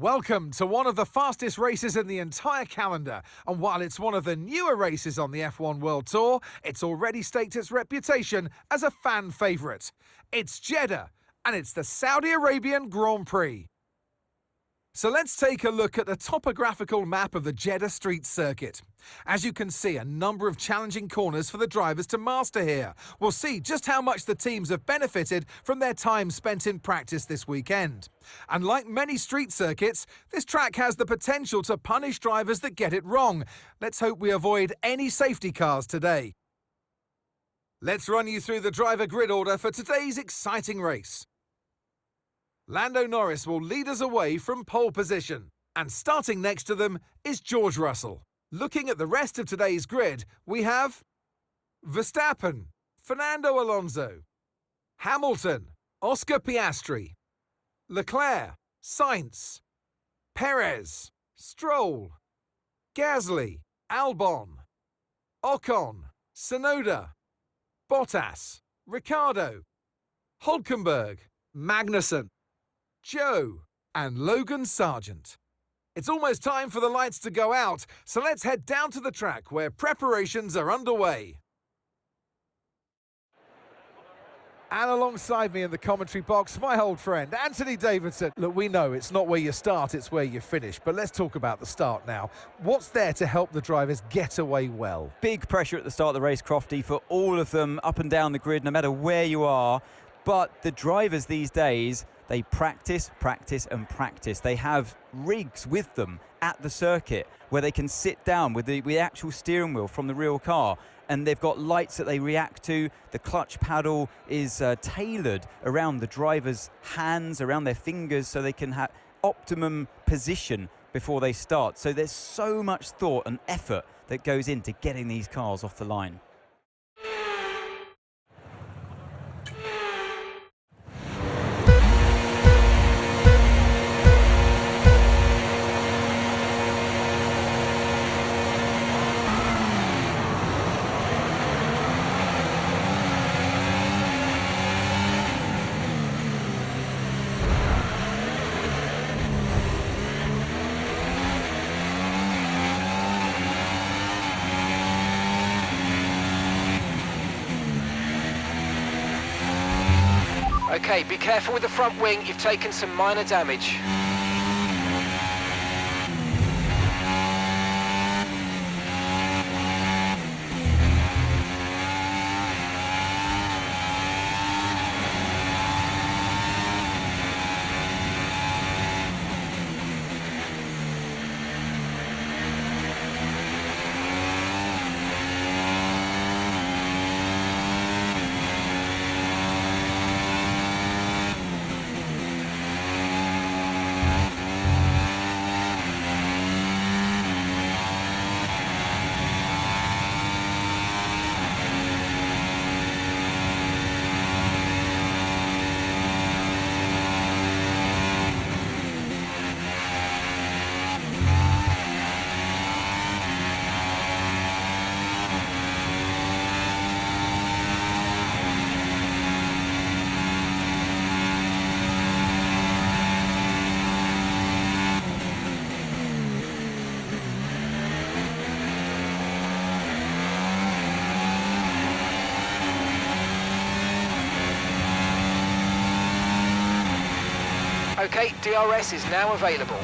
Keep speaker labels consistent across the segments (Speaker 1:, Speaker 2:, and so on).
Speaker 1: Welcome to one of the fastest races in the entire calendar, and while it's one of the newer races on the F1 World Tour, it's already staked its reputation as a fan favourite. It's Jeddah, and it's the Saudi Arabian Grand Prix. So let's take a look at the topographical map of the Jeddah Street Circuit. As you can see, a number of challenging corners for the drivers to master here. We'll see just how much the teams have benefited from their time spent in practice this weekend. And like many street circuits, this track has the potential to punish drivers that get it wrong. Let's hope we avoid any safety cars today. Let's run you through the driver grid order for today's exciting race. Lando Norris will lead us away from pole position, and starting next to them is George Russell. Looking at the rest of today's grid, we have Verstappen, Fernando Alonso, Hamilton, Oscar Piastri, Leclerc, Sainz, Perez, Stroll, Gasly, Albon, Ocon, Tsunoda, Bottas, Ricciardo, Hülkenberg, Magnussen, Joe, and Logan Sargent. It's almost time for the lights to go out, so let's head down to the track where preparations are underway. And alongside me in the commentary box, my old friend, Anthony Davidson. Look, we know it's not where you start, it's where you finish, but let's talk about the start now. What's there to help the drivers get away well?
Speaker 2: Big pressure at the start of the race, Crofty, for all of them up and down the grid, no matter where you are. But the drivers these days, they practice, practice and practice. They have rigs with them at the circuit where they can sit down with the actual steering wheel from the real car, and they've got lights that they react to. The clutch paddle is tailored around the driver's hands, around their fingers, so they can have optimum position before they start. So there's so much thought and effort that goes into getting these cars off the line.
Speaker 3: Okay, be careful with the front wing, you've taken some minor damage. Okay, DRS is now available.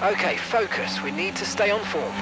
Speaker 3: Okay, focus. We need to stay on form.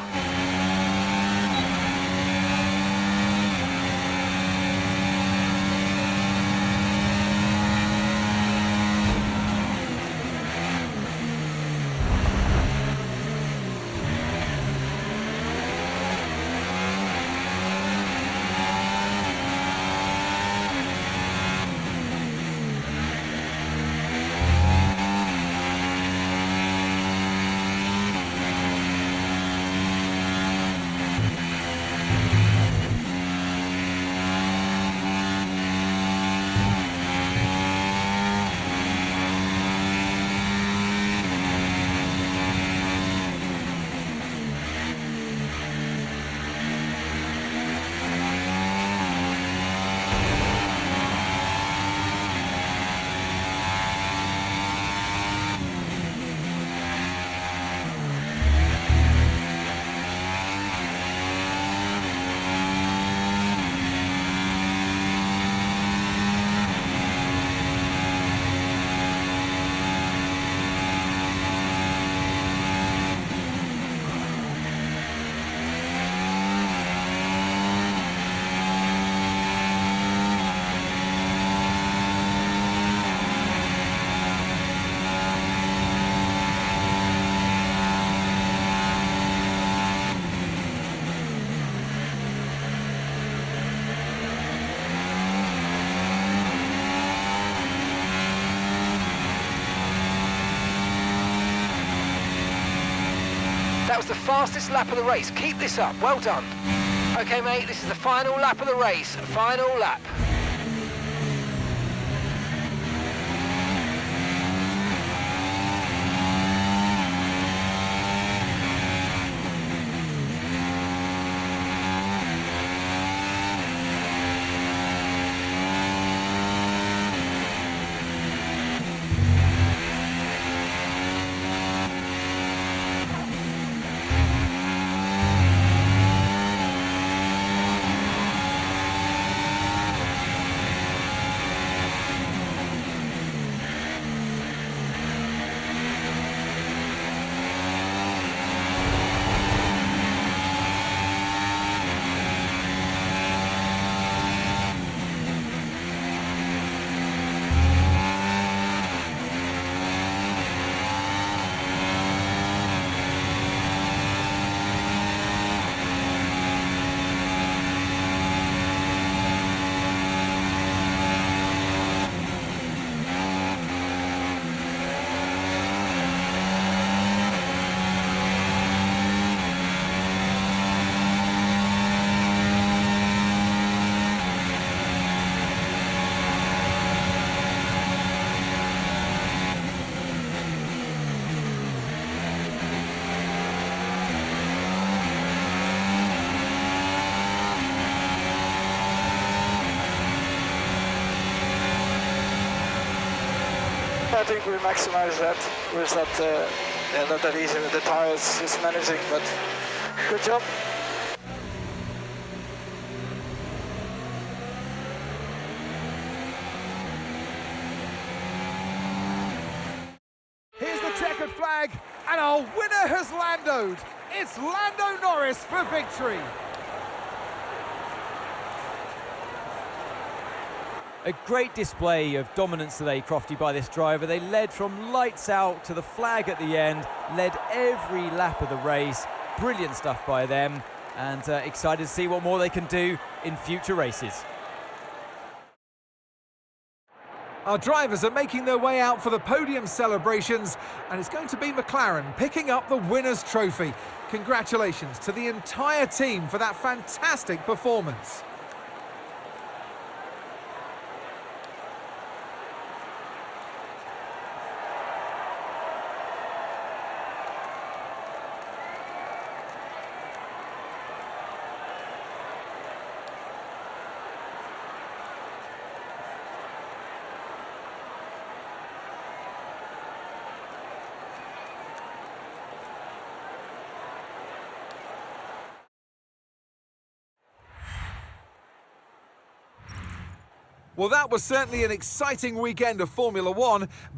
Speaker 3: That was the fastest lap of the race. Keep this up. Well done. Okay, mate, this is the final lap of the race. Final lap.
Speaker 4: I think we maximize that. It's not that easy with the tires, it's managing, but good job.
Speaker 1: Here's the checkered flag, and our winner has landed. It's Lando Norris for victory.
Speaker 2: A great display of dominance today, Crofty, by this driver. They led from lights out to the flag at the end, led every lap of the race. Brilliant stuff by them, and excited to see what more they can do in future races.
Speaker 1: Our drivers are making their way out for the podium celebrations, and it's going to be McLaren picking up the winner's trophy. Congratulations to the entire team for that fantastic performance. Well, that was certainly an exciting weekend of Formula One.